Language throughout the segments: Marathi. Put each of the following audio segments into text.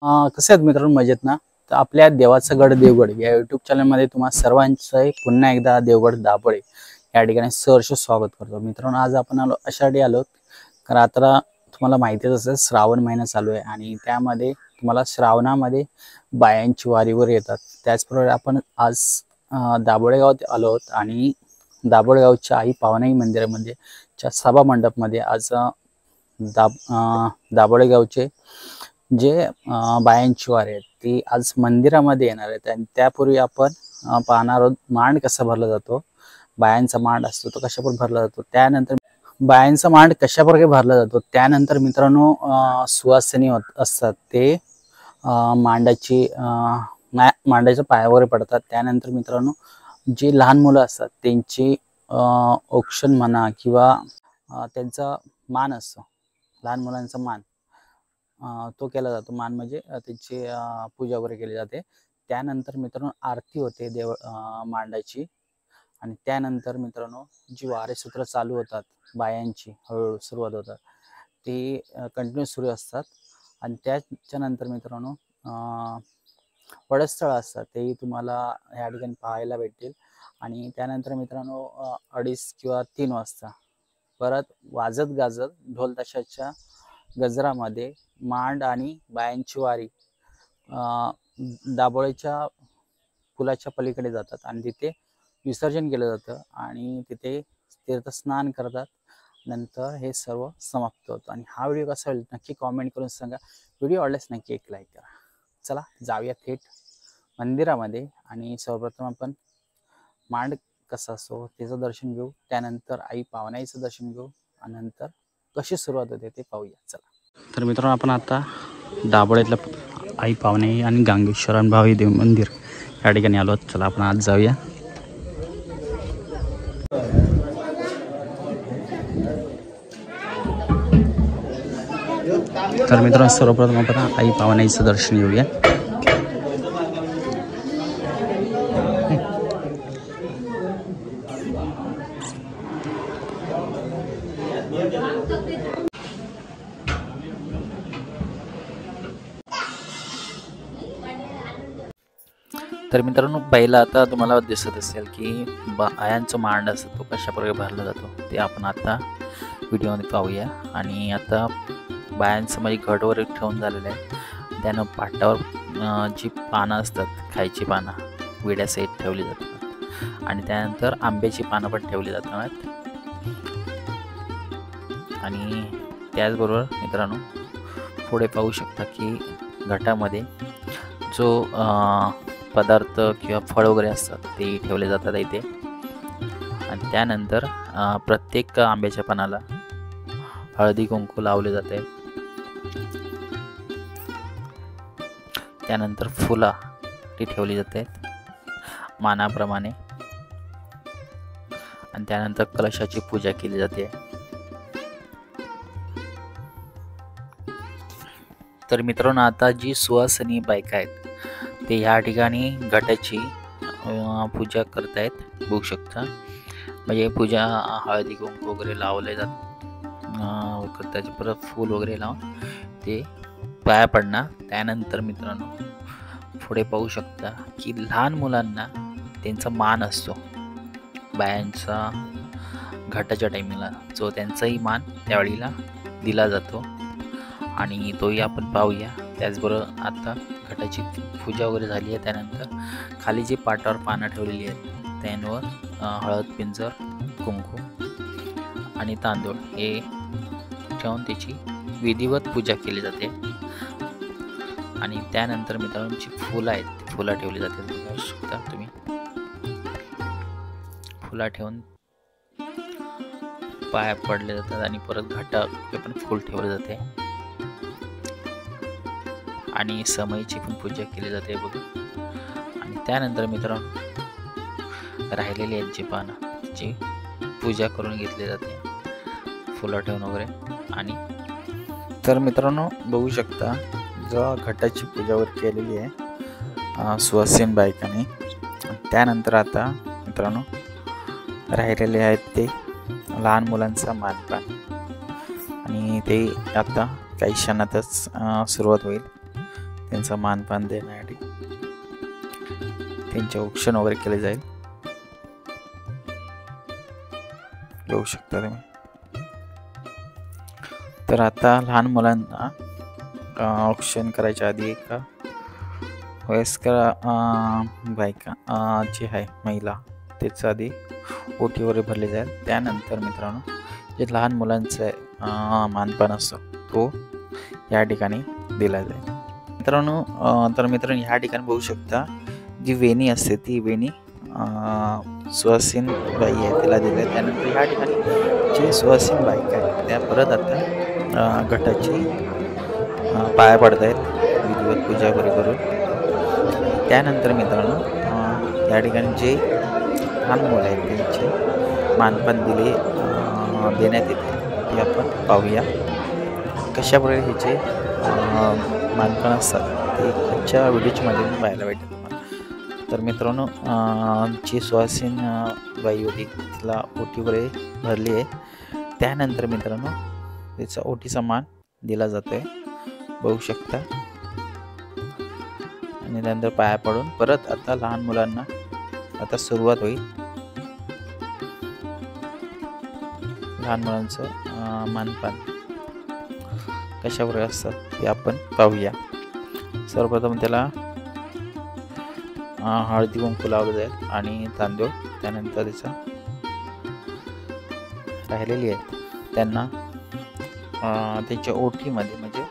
कसे आहेत मित्रांनो, मजेत ना? तर आपल्या देवाचा गड देवगड या यूट्यूब चॅनलमध्ये तुम्हा सर्वांचं पुन्हा एकदा देवगड दाभोळे या ठिकाणी सहर्ष स्वागत करतो. मित्रांनो, आज आपण अशासाठी आलो कारण आता तुम्हाला माहितीच असेल, श्रावण महिना चालू आहे आणि त्यामध्ये तुम्हाला श्रावणामध्ये बायांची वारीवर येतात. त्याचप्रमाणे आपण आज दाभोळे गावात आलो आहोत आणि दाभोळे गावच्या आई पावनाई मंदिरामध्ये सभा मंडपमध्ये आज दाभोळे गावचे जे बायांची वारी आहेत ती आज मंदिरामध्ये येणार आहेत. आणि त्यापूर्वी आपण पाहणार आहोत मांड कसा भरला जातो. बायांचा मांड असतो तो कशा प्रकारे भरला जातो. त्यानंतर बायांचा मांड कशा प्रकारे भरला जातो. त्यानंतर मित्रांनो, सुवासिनी असतात ते मांडाची मांडाच्या पायावर पडतात. त्यानंतर मित्रांनो, जी लहान मुलं असतात त्यांची औक्षण म्हणा किंवा त्यांचा मान असतो, लहान मुलांचा मान तो केला जातो. मान म्हणजे त्यांची पूजा वगैरे केली जाते. त्यानंतर मित्रांनो आरती होते मांडाची. आणि त्यानंतर मित्रांनो जी वारेसूत्र चालू होतात बायांची, हळूहळू सुरुवात होतात ती कंटिन्यू सुरू असतात. आणि त्याच्यानंतर मित्रांनो वडस्थळ असतात तेही तुम्हाला या ठिकाणी पाहायला भेटतील. आणि त्यानंतर मित्रांनो 2:30 किंवा 3 वाजता परत वाजत गाजत ढोल ताशाच्या गजरामध्ये मांड आणि बायांची वारी दाभोळेच्या पुलाच्या पलीकडे जातात आणि तिथे विसर्जन केलं जातं आणि तिथे तीर्थस्नान करतात. नंतर हे सर्व समाप्त होतं. आणि हा व्हिडिओ कसा होईल नक्की कॉमेंट करून सांगा. व्हिडिओ आवडल्यास नक्की एक लाईक करा. चला जाऊया थेट मंदिरामध्ये आणि सर्वप्रथम आपण मांड कसा असतो त्याचं दर्शन घेऊ. त्यानंतर आई पावनाईचं दर्शन घेऊ आणि नंतर कशी सुरुवात होते ते पाहूया. चला. तर मित्रांनो, आपण आता दाभोळ्यातलं आई पावनाई आणि गांगेश्वर भावी देव मंदिर या ठिकाणी आलो. चला आपण आज जाऊया. तर मित्रांनो, सर्वप्रथम आपण आई पावनाईचं दर्शन घेऊया. तर मित्रांनो, पहिला आता तुम्हाला दिसत असेल की बायांचं मांड असतो तो कशा प्रकारे भरला जातो ते आपण आता व्हिडिओमध्ये पाहूया. आणि आता बायांचं म्हणजे घटवर ठेवून झालेलं आहे. त्यानं पाटावर जी पानं असतात, खायची पानं विड्यासहित ठेवली जातात. आणि त्यानंतर आंब्याची पानं पण ठेवली जातात. आणि त्याचबरोबर मित्रांनो, पुढे पाहू शकता की घटामध्ये जो पदार्थ किंवा फळ वगैरे असतात ते ठेवले जातात इथे. आणि त्यानंतर प्रत्येक आंब्याच्या पानाला हळदी कुंकू लावले जाते. त्यानंतर फुला ती ठेवली जाते मानाप्रमाणे. आणि त्यानंतर कलशाची पूजा केली जाते. तर मित्रांनो, आता जी सुवासिनी बायका आहेत ते ह्या ठिकाणी घटाची पूजा करतायत, बघू शकता. म्हणजे पूजा हळदी कुंकू वगैरे लावले जात त्याचे परत फूल वगैरे लावून ते पाया पडणार. त्यानंतर मित्रांनो पुढे पाहू शकता की लहान मुलांना त्यांचा मान असतो बायांचा घटाच्या टायमिंगला, जो त्यांचाही मान त्यावेळेला दिला जातो आणि तोही आपण पाहूया. त्याचबरोबर आता घटाची पूजा वगैरे झाली आहे. त्यानंतर खाली जी पाटावर पानं ठेवलेली आहेत त्यांवर हळद, पिंजर, कुंकू आणि तांदूळ हे ठेवून त्याची विधिवत पूजा केली जाते. आणि त्यानंतर मित्रांनो जी फुलं आहेत ती फुलं ठेवली जाते. बघू शकता तुम्ही, फुलं ठेवून पाया पडले जातात आणि परत घटावर पण फूल ठेवले जाते. आणि समईची पण पूजा केली जाते बघा. आणि त्यानंतर मित्रांनो राहिलेली आहेत जी पानं त्याची पूजा करून घेतली जाते फुलं ठेवून वगैरे. आणि तर मित्रांनो बघू शकता जो घटाची पूजा वगैरे केलेली आहे सुवासिनी बायकांनी. त्यानंतर आता मित्रांनो राहिलेले आहेत ते लहान मुलांचा मानपान आणि ते आता काही क्षणातच सुरुवात होईल. त्यांचा मानपान देण्यासाठी त्यांचे औक्षण वगैरे केले जाईल, बघू शकता तुम्ही. तर आता लहान मुलांना औक्षण करायच्या आधी एका वयस्कर बायका जी आहे महिला त्याचं आधी ओटी वगैरे भरले जाईल. त्यानंतर मित्रांनो जे लहान मुलांचा मानपान असतो तो या ठिकाणी दिला जाईल. मित्रांनो ह्या ठिकाणी बघू शकता जी वेणी असते ती वेणी सुवासिन बाई आहे त्याला दिली. त्यानंतर ह्या ठिकाणी जे सुवासिन बायका आहेत त्या परत आता घटाची पाया पडत आहेत विधिवत पूजा वगैरे करून. त्यानंतर मित्रांनो या ठिकाणी जे लहान मुलं आहेत त्यांचे मानपान देण्यात येते ते आपण पाहूया. कशा प्रकारे ह्याचे मानपान असतात ते आजच्या व्हिडिओच्या माध्यमातून पाहायला भेटेल तुम्हाला. तर मित्रांनो जी सुवासिन बाई होती तिला ओटी वगैरे भरली आहे. त्यानंतर मित्रांनो त्याचा ओटीचा मान दिला जातो आहे, बघू शकता. आणि त्यानंतर पाया पडून परत आता लहान मुलांना आता सुरुवात होईल. लहान मुलांचं मानपान कशा प्रकारे असतं ते आपण पाहूया. सर्वप्रथम त्याला हळदी कुंकू लावलं जाईल आणि तांदूळ. त्यानंतर त्याचा राहिलेली आहेत त्यांना त्यांच्या ओटीमध्ये म्हणजे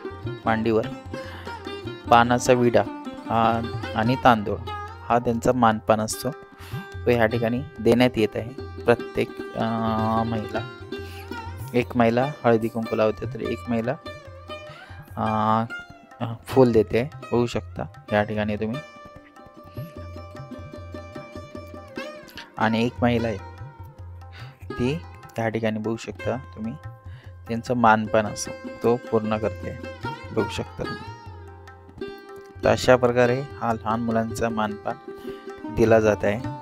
मांडीवर पानाचा विडा आणि तांदूळ हा त्यांचा मानपान असतो तो ह्या ठिकाणी देण्यात येत आहे. प्रत्येक महिला एक महिला हळदी कुंकू लावते तर एक महिला फूल देते, बघू शकता या ठिकाणी तुम्ही. आणि एक महिला आहे ती त्या ठिकाणी बघू शकता तुम्ही त्यांचा मानपान असतो तो पूर्ण करते, बघू शकता तुम्ही. तर अशा प्रकारे हा लहान मुलांचा मानपान दिला जात आहे.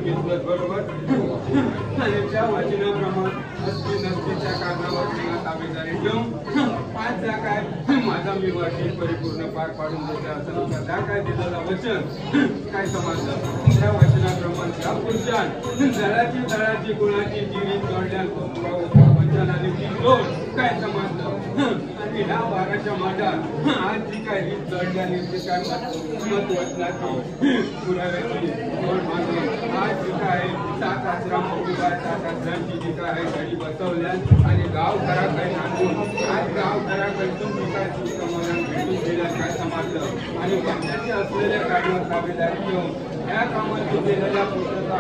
किंमत बरोबर आणि त्या वचनाप्रमाणे असती नसतीच्या कारणावर तिला ताबेदारी ठेवून 5 काय माझा मी वाटी परिपूर्ण पार पाडून देते असं नका. त्या काय दिलेलं वचन काय समजलं त्या वचनाप्रमाणे त्या पुरुषान जळाची गुणाची जिरी जोडल्यान वचनाने ती जोड काय समजलं. आणि ह्या भागाच्या मांडात आज जी काय रीत जोडल्याने ती काय मत वचनाची पुराव्याची जोड मानली. आज जी काय 7 आश्रमाची 7 आश्रमांची जी काय आहे घडी बसवल्या आणि गाव घराकडे आणून आज गाव घराकडून जी काय समाधान भेटून दिल्या काय समजलं. आणि वचनाची असलेल्या कारणात ताबेदारी घेऊन या कामाची केलेल्या पूर्तता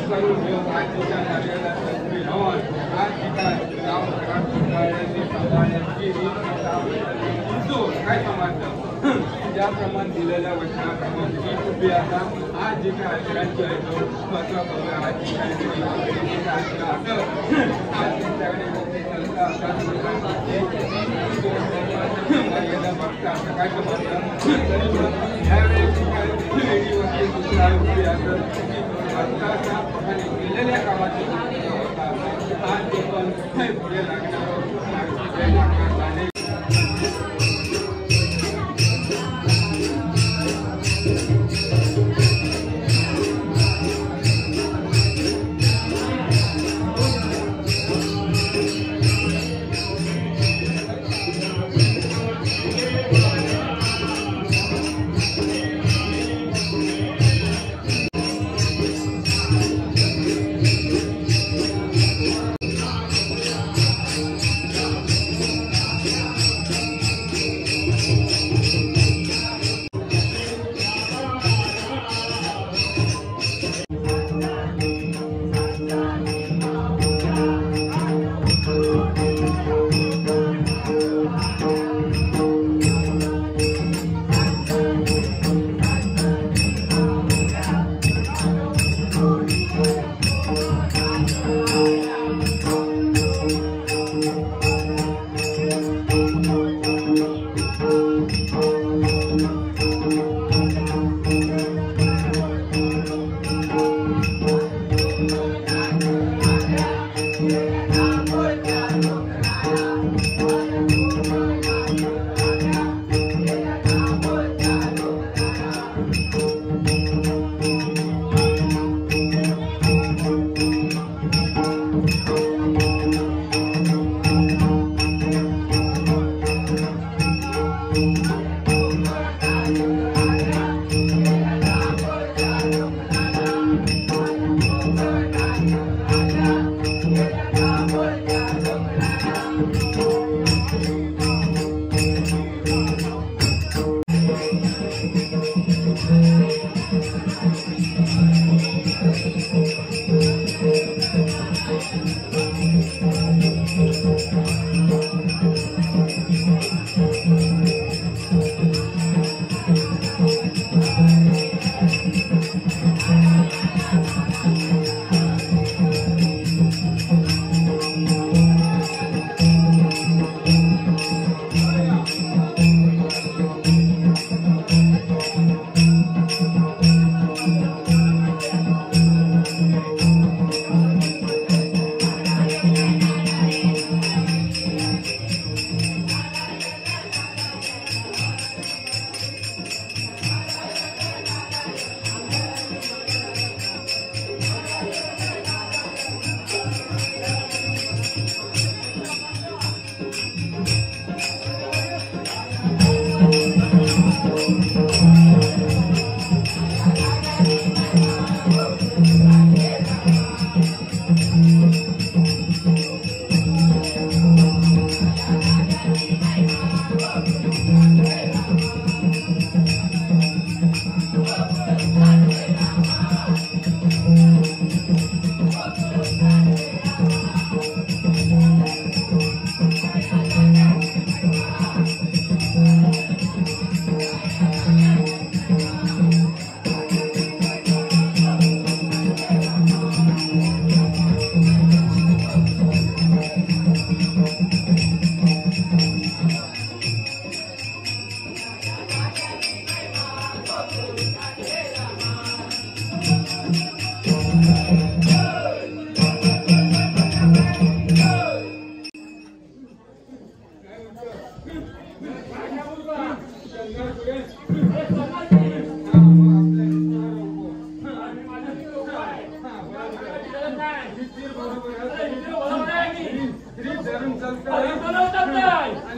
करून घेऊन आजच्या कार्याला संधी राहून आज जी काय गाव घरात सुधारण्याची सांभाळण्याची काय समजलं. ज्याप्रमाणे दिलेल्या वचनाप्रमाणे ही उभी आता आज जे काय आचरांची आहे तो स्वतः बघा आज जी काय आचरा असं आज त्यांच्याकडे मर्यादा बघता असं काय समजलं. तरी पण ह्यावेळेस काय वेळीवरती दुसरा उभी असं बघता आणि केलेल्या कामाची आज जे पण पुढे लागणार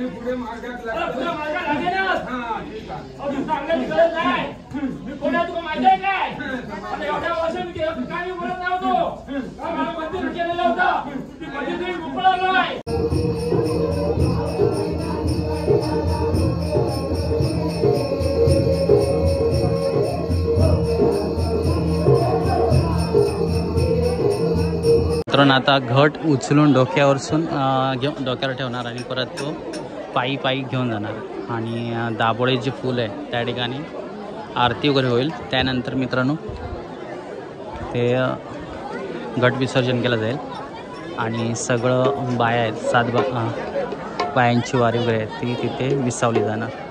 मी पुढे मार्गात लागतो. हा ठीक आहे. मी कोणा तुला माहिती आहे काय? आता एवढ्या वर्ष मी काही बोलत नव्हतो. मला मंदिर केलेलं होतं. ती मंदिर मोकळं नाही. मित्रांनो आता घट उचलून डोक्यावर ठेवणार आणि परत तो पायी घेऊन जाणार आणि दाभोळे जे फूल आहे त्या ठिकाणी आरती वगैरे होईल. त्यानंतर मित्रांनो ते घट विसर्जन केलं जाईल आणि सगळं बाया आहेत 7 बायांची वारी वगैरे आहे ती तिथे विसावली जाणार.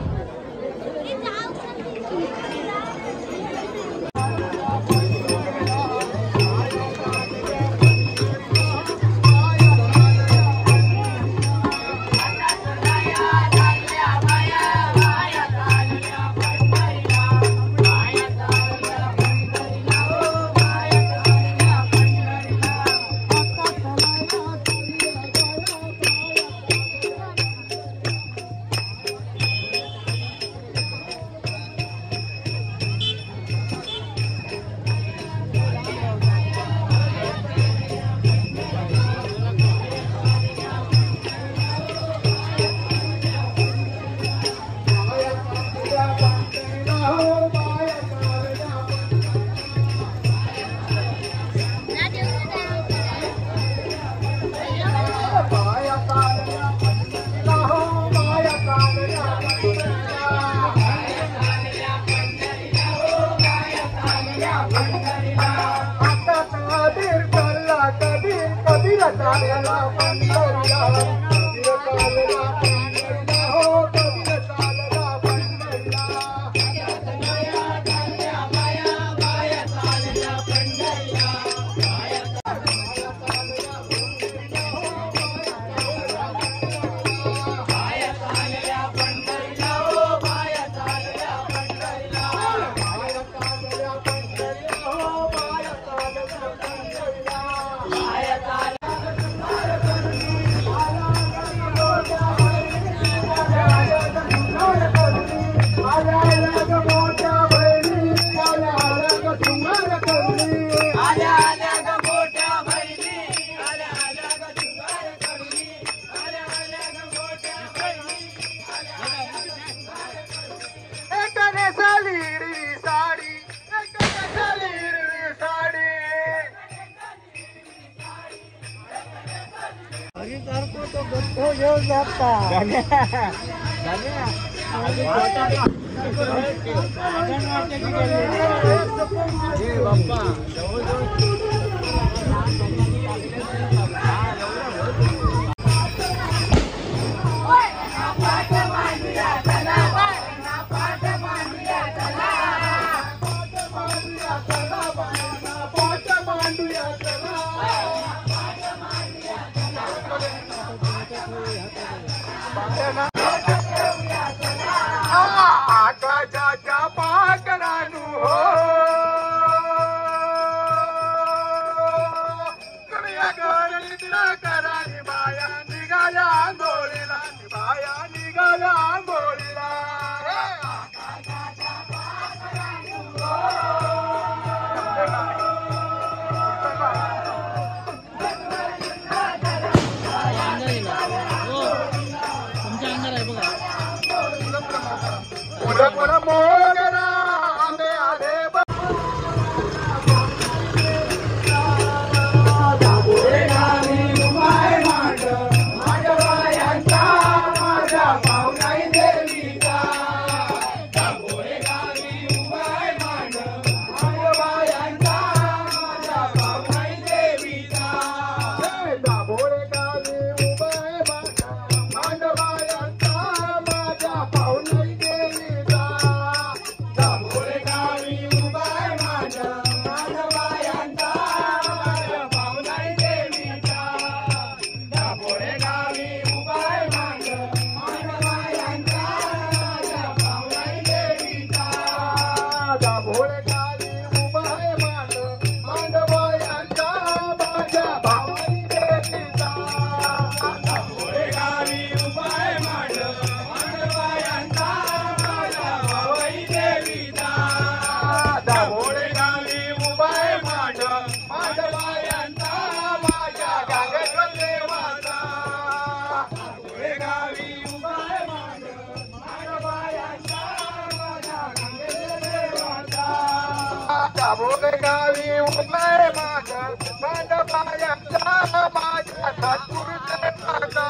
भोरे गावी उभय माझ्या मंडपायांचा माझ्या सद्गुरूचे माता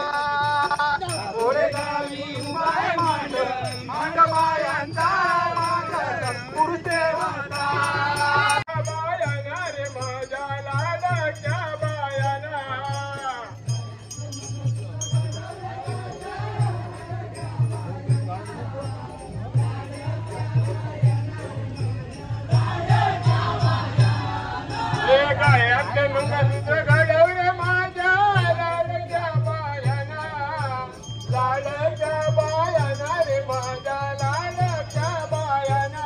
भोरे गावी उभय मंडपायांचा माझ्या सद्गुरूचे माता बायाना रे माझ्या लाडक्या बायाना गायातले मंगळसूत्र घडवले माझ्या लाडक्या बायाना रे माझ्या लाडक्या बायाना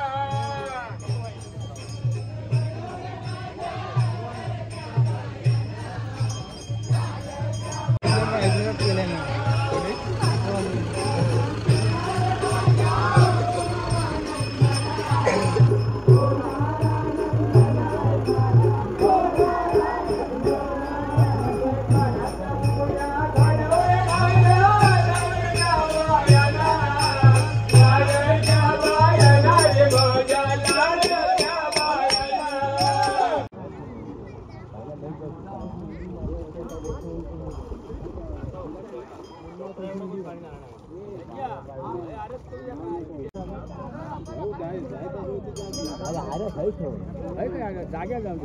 जाग्या जाऊ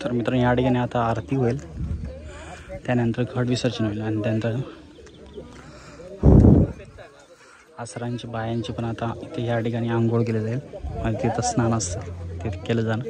तर मित्रांनो या ठिकाणी आता आरती होईल, त्यानंतर घट विसर्जन होईल आणि त्यानंतर आसरांची बायांची पण आता इथे या ठिकाणी आंघोळ केली जाईल आणि तिथं स्नान असतं ते केलं जाणं.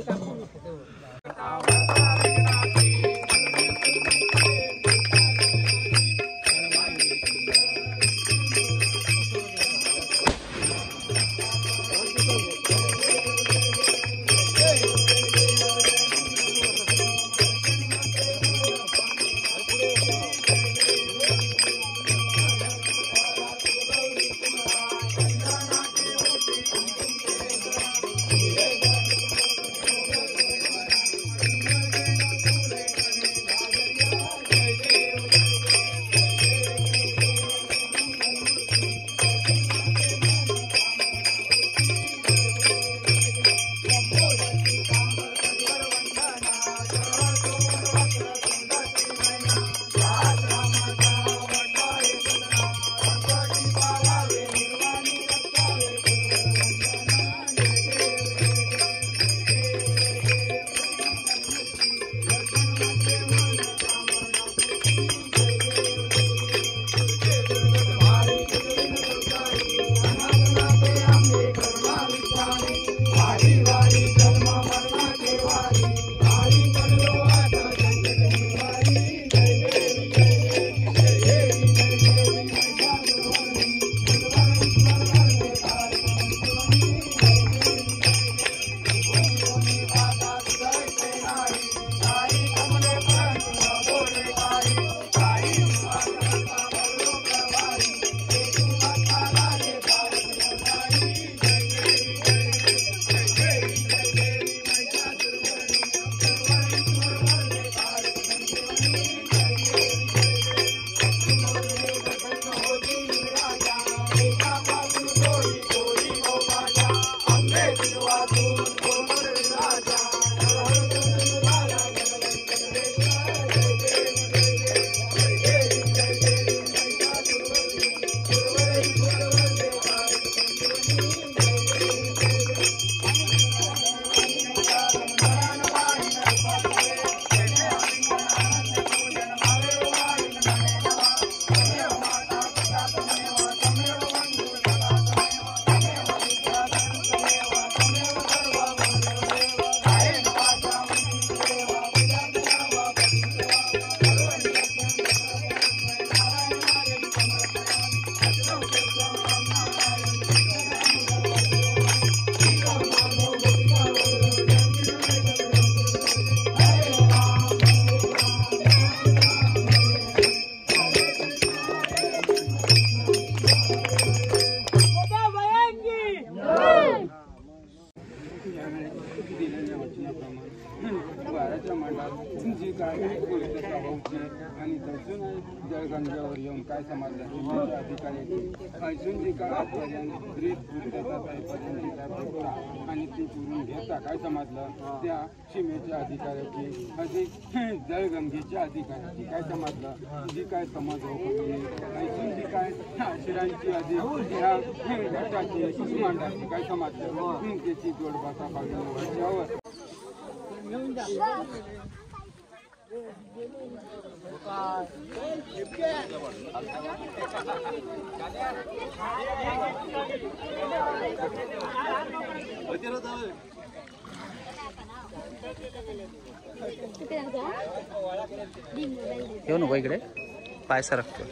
काय पूर्तता होऊची आणि थंयसून जळगंग्यावर येऊन काय समजलं शिमेच्या अधिकाऱ्याची थंयसून जी काय आजपर्यंत रीत पूर्तता थंयपर्यंत जी काय बघता आणि ती करून घेता काय समजलं त्या शिमेच्या अधिकाऱ्याची अधिक जळगंगेच्या अधिकाऱ्याची काय समजलं जी काय समज होती थंयसून जी काय आशिरांची अधिक ह्या गटाची मांडाची काय समजलं त्याची जोडबाता पाडून वर्षावर येऊ नको इकडे पाय सरकतो.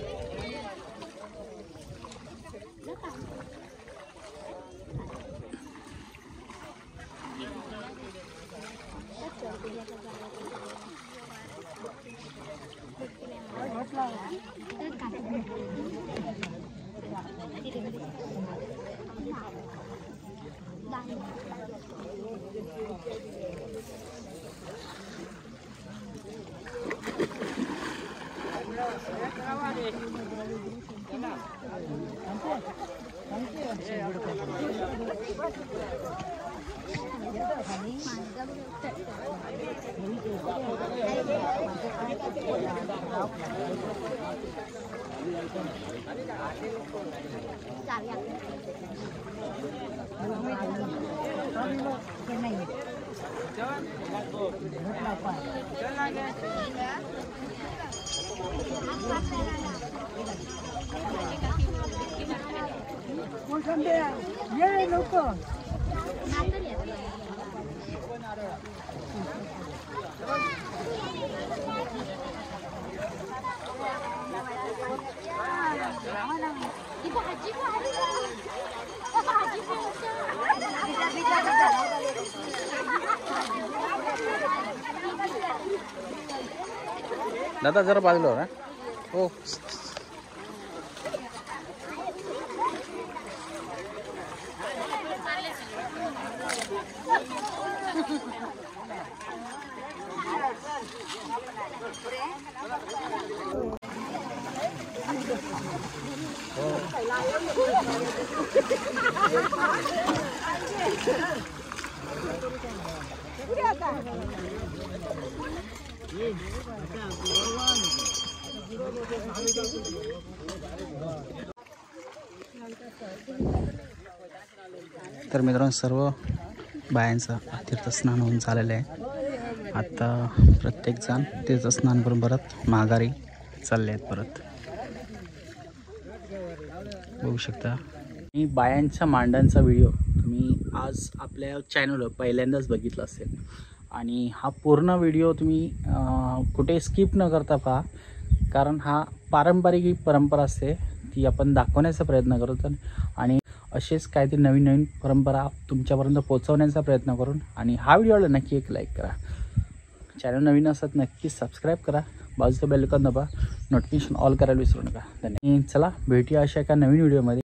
दादा जरा बाजूला हो ना. हो तर मित्रांनो सर्व बायांचं तीर्थस्नान होऊन झालेलं आहे. आता प्रत्येकजण तीर्थस्नान करून परत माघारी चालले आहेत. परत बघू शकता मी बायांच्या मांडांचा व्हिडिओ तुम्ही आज आपल्या चॅनलवर पहिल्यांदाच बघितला असेल आणि हा पूर्ण व्हिडिओ तुम्ही कुठे स्किप न करता पहा, कारण हा पारंपरिक ही परंपरा असते ती आपण दाखवण्याचा प्रयत्न करतो आणि असेच काहीतरी नवीन नवीन परंपरा तुमच्यापर्यंत पोहोचवण्याचा प्रयत्न करून. आणि हा व्हिडिओला नक्की एक लाईक करा, चॅनल नवीन असत नक्की सबस्क्राईब करा, बाजूचं बेल आयकॉन दाबा, नोटिफिकेशन ऑल करायला विसरू नका. धन्यवाद. चला भेटूया अशा एका नवीन व्हिडिओमध्ये.